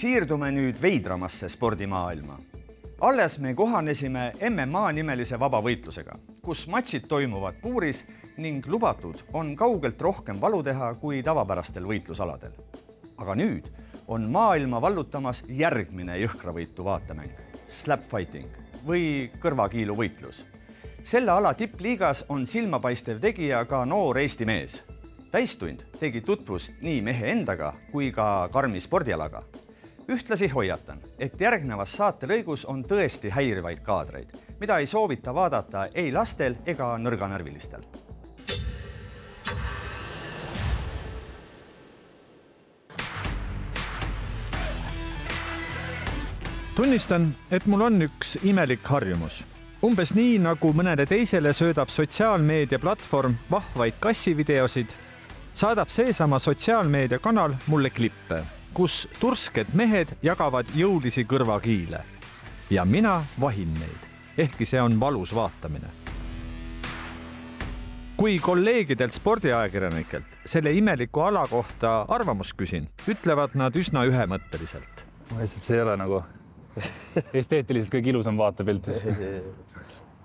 Siirdume nüüd veidramasse spordimaailma. Alles me kohanesime MMA-nimelise vabavõitlusega, kus matšid toimuvad puuris ning lubatud on kaugelt rohkem valu teha kui tavapärastel võitlusaladel. Aga nüüd on maailma vallutamas järgmine jõhkravõitu vaatemäng, slap fighting või kõrvakiilu võitlus. Selle ala tippliigas on silmapaistev tegija ka noor Eesti mees. Täistund tegi tutvust nii mehe endaga kui ka karmi spordialaga. Ühtlasi hoiatan, et järgnevas saatelõigus on tõesti häirivaid kaadreid, mida ei soovita vaadata ei lastel ega nõrganärvilistel. Tunnistan, et mul on üks imelik harjumus. Umbes nii, nagu mõnele teisele söödab sotsiaalmeedia platvorm vahvaid kassivideosid, saadab seesama sotsiaalmeedia kanal mulle klippe, kus tursked mehed jagavad jõulisi kõrvakiile. Ja mina vahin neid, ehkki see on valus vaatamine. Kui kolleegidelt spordiajakirjanikelt selle imeliku ala kohta arvamust küsin, ütlevad nad üsna ühemõtteliselt. See ei ole nagu esteetiliselt kõige ilusam vaatepilt.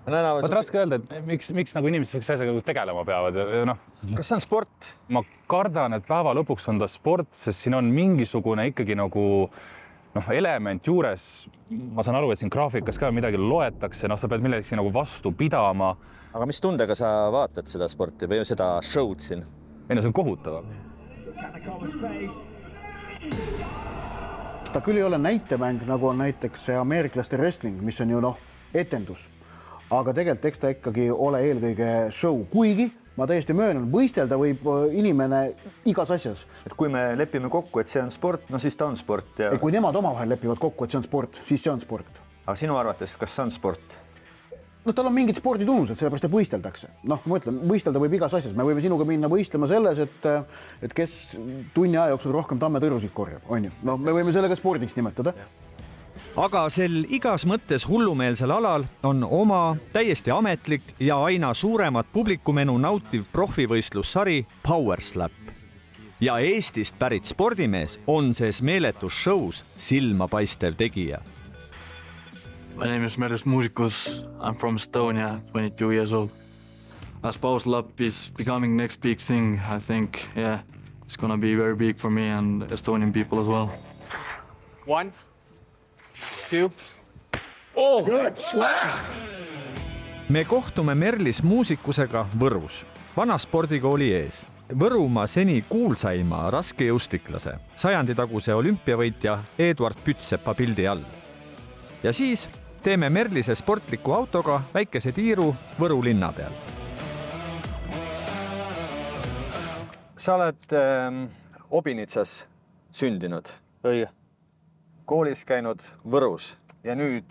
Vaat raske öelda, et miks nagu inimesed selleks asjaga tegelema peavad. Kas see on sport? Ma kardan, et päeva lõpuks on ta sport, sest siin on mingisugune ikkagi nagu element juures. Ma saan aru, et siin graafikas ka midagi loetakse, sa pead millegi nagu vastu pidama. Aga mis tundega sa vaatad seda sporti või seda show'd siin? See on kohutav. Ta küll ei ole näitemäng, nagu on näiteks ameeriklaste wrestling, mis on ju etendus. Aga tegelikult eks ta ikkagi ole eelkõige show, kuigi ma täiesti möönan, võistelda võib inimene igas asjas. Et kui me lepime kokku, et see on sport, siis ta on sport. Ja... Kui nemad omavahel lepivad kokku, et see on sport, siis see on sport. Aga sinu arvates, kas see on sport? Tal on mingid sporditunnused, sellepärast et võisteldakse. Ma ütlen, võistelda võib igas asjas. Me võime sinuga minna võistlema selles, et kes tunni aja jooksul rohkem tammetõrjusid korjab. Me võime sellega spordiks nimetada. Aga sel igas mõttes hullumeelsel alal on oma täiesti ametlik ja aina suuremat publikumenu nautiv profivõistlussari Power Slap. Ja Eestist pärit spordimees on sees meeletus shows silmapaistev tegija. My name is Meelis Muusikus. I'm from Estonia, 22 years old. As Power Slap is becoming next big thing, I think, it's gonna be very big for me and Estonian people as well. 1, 2. Oh, good slap! Me kohtume Meelis Muusikusega Võrus, vana spordikooli ees. Võrumaa seni kuulsaima raskejõustiklase, sajanditaguse olümpiavõitja Eduard Pütsepa pildi all. Ja siis teeme Meelise sportliku autoga väikese tiiru Võru linna peal. Sa oled Obinitsas sündinud. Õige. Koolis käinud Võrus ja nüüd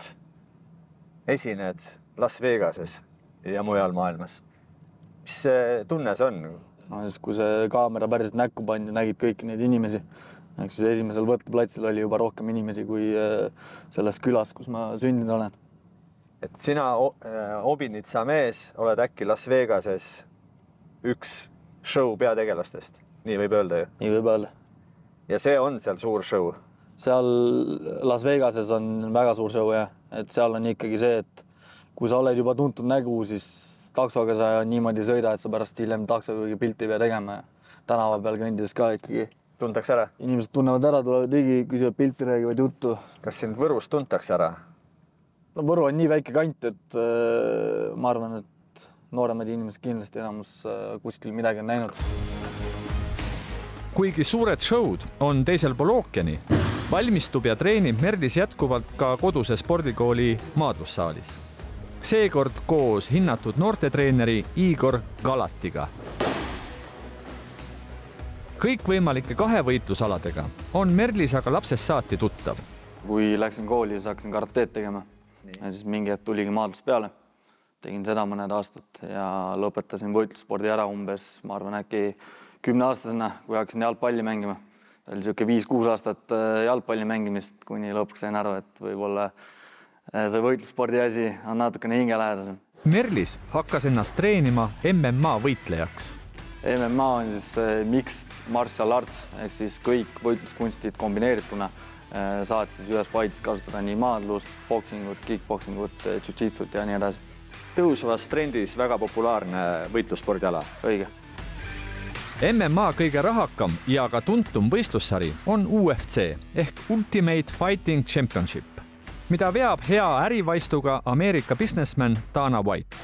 esined Las Vegases ja mujal maailmas. Mis see tunne see on? Kui see kaamera päriselt näkku pandi, nägid kõiki neid inimesi. Siis esimesel võtteplatsil oli juba rohkem inimesi kui selles külas, kus ma sündinud olen. Et sina Obinitsa mees oled äkki Las Vegases üks show peategelastest. Nii võib öelda ju? Nii võib öelda. Ja see on seal suur show? Seal Las Vegases on väga suur show, et seal on ikkagi see, et kui sa oled juba tuntud nägu, siis taksoga sa niimoodi sõida, et sa pärast hiljem taksoga pilti pea tegema. Tänava peal kõndides ka ikkagi. Tuntakse ära? Inimesed tunnevad ära, tulevad ligi, küsivad pilti, räägivad juttu. Kas sind Võrus tuntakse ära? Võru on nii väike kant, et ma arvan, et nooremad inimesed kindlasti enamus kuskil midagi on näinud. Kuigi suured show'd on teisel pool ookeani, valmistub ja treenib Meelis jätkuvalt ka koduse spordikooli maadlussaalis. Seekord koos hinnatud noortetreeneri Igor Galatiga. Kõikvõimalike kahevõitlusaladega on Meelis aga lapsest saati tuttav. Kui läksin kooli, siis hakkasin karateed tegema. Ja siis mingi hetk tuligi maadlus peale. Tegin seda mõned aastat ja lõpetasin võitlusspordi ära umbes, ma arvan, äkki 10-aastasena, kui hakkasin jalgpalli mängima. Ta oli siuke 5-6 aastat jalgpalli mängimist, kuni lõpuks sain aru, et võib-olla see võitlusspordi asi on natukene hingelähedasem. Meelis hakkas ennast treenima MMA võitlejaks. MMA on siis mixed martial arts, ehk siis kõik võitluskunstid kombineerituna. saad siis ühes fightis kasutada nii maadlust, boksingut, kickboksingut, jiu-jitsut ja nii edasi. Tõusvas trendis väga populaarne võitlusspordiala. Õige. MMA kõige rahakam ja ka tuntum võistlussari on UFC ehk Ultimate Fighting Championship, mida veab hea ärivaistuga Ameerika businessman Dana White.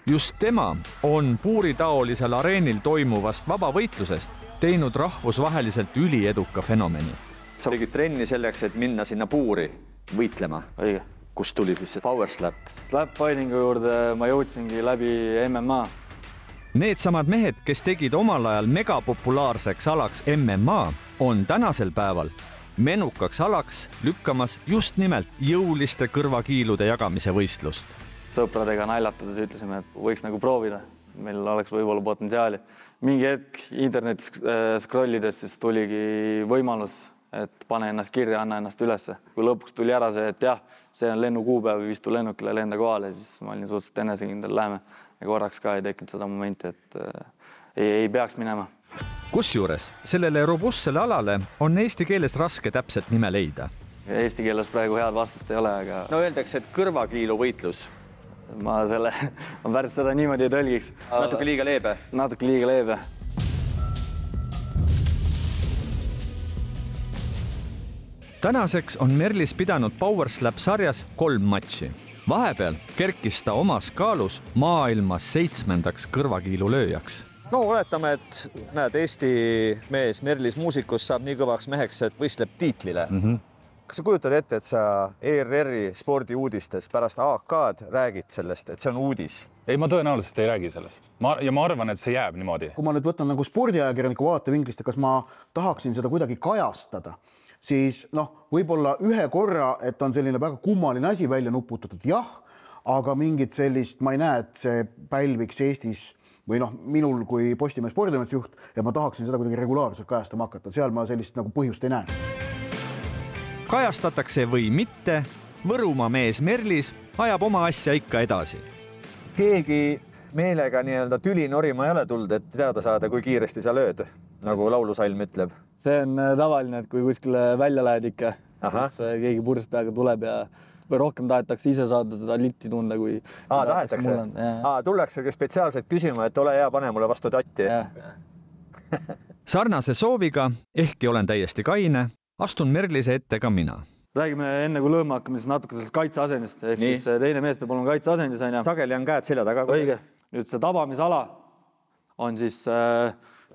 Just tema on puuritaolisel areenil toimuvast vabavõitlusest teinud rahvusvaheliselt ülieduka fenomeni. Sa tegid trenni selleks, et minna sinna puuri võitlema. Õige. Kust tuli siis see power slap? Slap fightingu juurde ma jõudsingi läbi MMA. Needsamad mehed, kes tegid omal ajal megapopulaarseks alaks MMA, on tänasel päeval menukaks alaks lükkamas just nimelt jõuliste kõrvakiilude jagamise võistlust. Sõpradega naljatades ütlesime, et võiks nagu proovida. Meil oleks võib-olla potentsiaali. Mingi hetk internetis scrollides siis tuligi võimalus, et pane ennast kirja, anna ennast ülesse. Kui lõpuks tuli ära see, et jah, see on lennukuupäev, vistu lennukile, lenda kohale, siis ma olin suhteliselt enesekindel läheme. Ja korraks ka ei tekkinud seda momenti, et ei peaks minema. Kusjuures sellele robustsele alale on eesti keeles raske täpselt nime leida. Eesti keeles praegu head vastat ei ole, aga... No öeldakse, et kõrvakiilu võitlus. Ma päris seda niimoodi ei tõlgiks. Natuke liiga leebe. Natuke liiga leebe. Tänaseks on Merlis pidanud Power Slap sarjas 3 matši. Vahepeal kerkis ta omas kaalus maailmas 7. kõrvakiilu lööjaks. No oletame, et näed, Eesti mees Merlis muusikus saab nii kõvaks meheks, et võistleb tiitlile. Kas sa kujutad ette, et sa ERR-i spordiuudistes pärast AK-d räägid sellest, et see on uudis? Ei, ma tõenäoliselt ei räägi sellest. Ja ma arvan, et see jääb niimoodi. Kui ma nüüd võtan nagu spordiajakirjaniku vaatevinklist, kas ma tahaksin seda kuidagi kajastada, siis võib-olla ühe korra, et on selline väga kummaline asi välja nuputatud, jah, aga mingit sellist, ma ei näe, et see pälviks Eestis või minul kui Postimehe spordiametjuht, ja ma tahaksin seda kuidagi regulaarselt kajastama hakata. Seal ma sellist nagu põhjust ei näe. Kajastatakse või mitte, Võrumaa mees Merlis ajab oma asja ikka edasi. Keegi meelega nii-öelda tüli norima ei ole tulnud, et teada saada, kui kiiresti sa lööd, nagu laulusalm ütleb. See on tavaline, et kui kuskile välja lähed ikka, siis keegi purjus peaga tuleb ja rohkem tahetakse ise saada seda litti tunda, kui tahetakse. Tullaksegi spetsiaalselt küsima, et ole hea, pane mulle vastu tatti. Sarnase sooviga, ehkki olen täiesti kaine, astun Merlise ette ka mina. Räägime enne, kui lööma hakkame, siis natuke sellest kaitseasendist. Ehk siis teine mees peab olema kaitseasendis. Sageli on käed selja taga. Õige. Nüüd see tabamisala on siis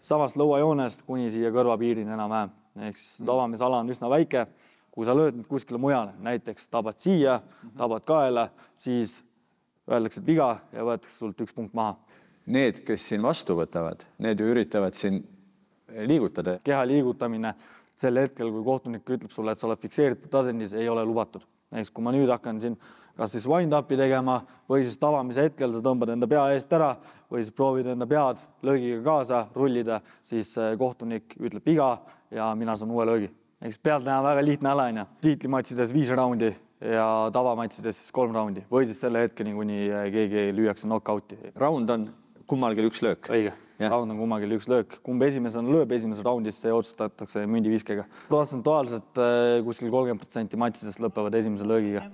samast lõuajoonest kuni siia kõrvapiirini enam-vähem. Ehk siis tabamisala on üsna väike. Kui sa lööd kuskile mujale, näiteks tabad siia, tabad kaela, siis öeldakse, et viga ja võetakse sult 1 punkt maha. Need, kes siin vastu võtavad, need ju üritavad siin liigutada. Keha liigutamine sel hetkel, kui kohtunik ütleb sulle, et sa oled fikseeritud asendis, ei ole lubatud. Ehk kui ma nüüd hakkan siin kas siis wind-upi tegema või siis tavamise hetkel sa tõmbad enda pea eest ära või siis proovid enda pead löögiga kaasa rullida, siis kohtunik ütleb viga ja mina saan uue löögi. Ehk pealt näha väga lihtne ala. Tiitlimatsides 5 raundi ja tavamatsides 3 raundi või siis selle hetkeni, kuni keegi lüüakse knockouti. Raund on kummalgi 1 löök. Õige. Raund on kummagil 1 löök. Kumb esimesena lööb esimeses raundis, see otsustatakse mündiviskega. Protsentuaalselt kuskil 30% matsidest lõpevad esimese löögiga.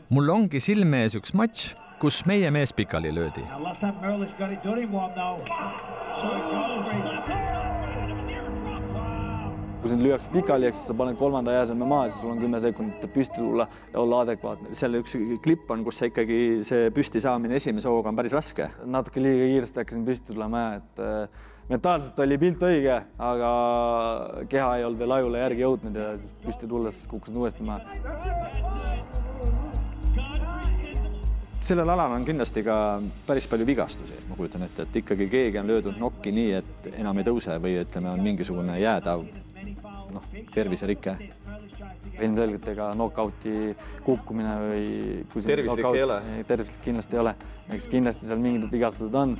Mul ongi silme ees 1 matš, kus meie mees pikali löödi. Kui sind lüüakse pikali, eks sa paned 3. jääselme maha, siis sul on 10 sekundit püsti tulla ja olla adekvaatne. Seal üks klipp on, kus ikkagi see püsti saamine esimese hooga on päris raske. Natuke liiga kiiresti hakkasin püsti tulema, et mentaalselt oli pilt õige, aga keha ei olnud veel ajule järgi jõudnud ja siis püsti tulles kukkusin uuesti maha. Sellel alal on kindlasti ka päris palju vigastusi. Ma kujutan ette, et ikkagi keegi on löödud nokki nii, et enam ei tõuse või ütleme, on mingisugune jäädav terviserike. Ilmselgelt ega knockouti kukkumine või... Tervislik ei ole? Tervislik kindlasti ei ole. Eks kindlasti seal mingid vigastused on.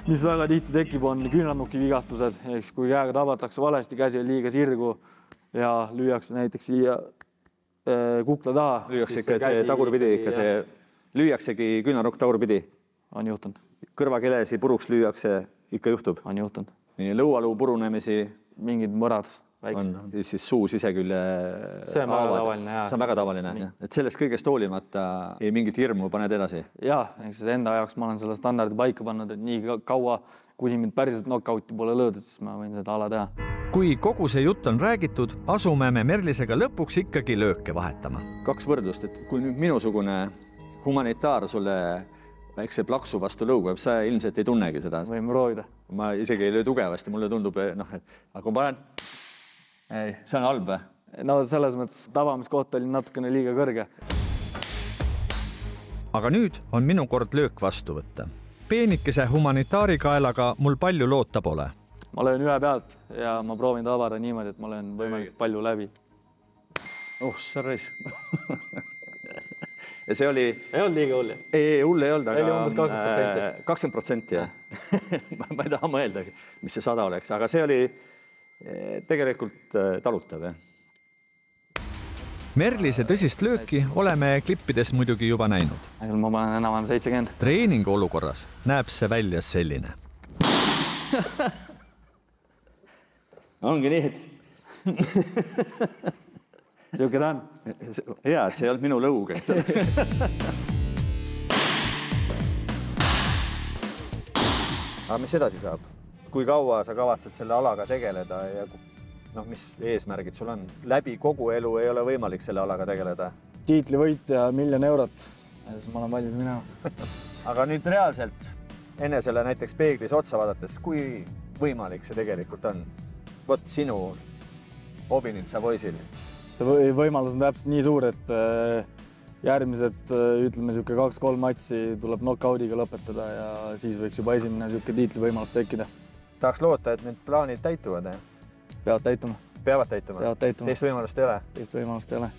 Mis väga tihti tekib, on küünarnuki vigastused. Eks kui käega tabatakse valesti, käsi on liiga sirgu ja lüüakse näiteks siia kukla taha. Lüüakse ikka see tagurpidi, ikka see lüüaksegi küünarnukk tagurpidi? On juhtunud. Kõrvakelesi puruks lüüakse, ikka juhtub? On juhtunud. Lõualuu purunemisi? Mingid mõrad on siis suu sisekülje See on väga tavaline, jaa. See on väga tavaline, jah. Et sellest kõigest hoolimata ei mingit hirmu paned edasi. Jaa, eks enda ajaks ma olen selle standardi paika pannud, et nii kaua, kuni mind päriselt knockouti pole löödud, siis ma võin seda ala teha. Kui kogu see jutt on räägitud, asume me Merlisega lõpuks ikkagi lööke vahetama. 2 võrdlust, et kui nüüd minusugune humanitaar sulle väikse plaksu vastu lõugab, sa ilmselt ei tunnegi seda. Võime proovida. Ma isegi ei löö tugevasti, mulle tundub, aga kui panen... Ei. See on halb või? No selles mõttes tabamiskoht oli natukene liiga kõrge. Aga nüüd on minu kord löök vastu võtta. Peenikese humanitaarikaelaga mul palju loota pole. Ma löön ühe pealt ja ma proovin tabada niimoodi, et ma löön võimalikult palju läbi. See on reis. Ja see oli... Ei olnud liiga hull. Ei, hull ei olnud, aga... Oli umbes 20%. 20%, jah. Ma ei taha mõelda, mis see 100 oleks, aga see oli tegelikult talutav, jah. Merlise tõsist lööki oleme klippides muidugi juba näinud. Ma panen enam 70. Treeningu olukorras näeb see välja selline. Ongi nii, et... Siuke ta on. Hea, et see ei olnud minu lõug. Aga mis edasi saab? Kui kaua sa kavatsed selle alaga tegeleda ja mis eesmärgid sul on? Läbi kogu elu ei ole võimalik selle alaga tegeleda. Tiitlivõit ja 1 000 000 eurot. Ja siis ma olen valmis minema. Aga nüüd reaalselt enne selle näiteks peeglis otsa vaadates, kui võimalik see tegelikult on? Vot sinu Obinitsa poisil. See võimalus on täpselt nii suur, et järgmised, ütleme, 2-3 matsi tuleb knockoudiga lõpetada ja siis võiks juba esimene tiitlivõimalus tekkida. Tahaks loota, et need plaanid täituvad, jah? Peavad täituma. Peavad täituma? Peavad täituma. Teist võimalust ei ole? Teist võimalust ei ole.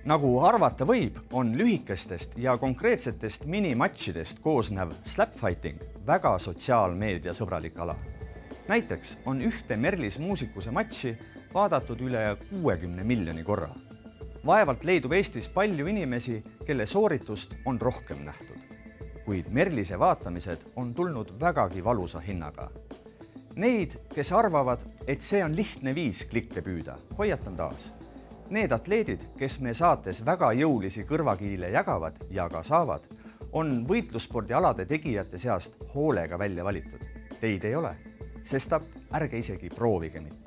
Nagu arvata võib, on lühikestest ja konkreetsetest minimatšidest koosnev slapfighting väga sotsiaalmeedia sõbralik ala. Näiteks on ühte Merlis muusikuse matši vaadatud üle 60 miljoni korra. Vaevalt leidub Eestis palju inimesi, kelle sooritust on rohkem nähtud. Kuid Merlise vaatamised on tulnud vägagi valusa hinnaga. Neid, kes arvavad, et see on lihtne viis klikke püüda, hoiatan taas. Need atleedid, kes me saates väga jõulisi kõrvakiile jagavad ja ka saavad, on võitlusspordialade tegijate seast hoolega välja valitud. Teid ei ole, sestap ärge isegi proovige mitte.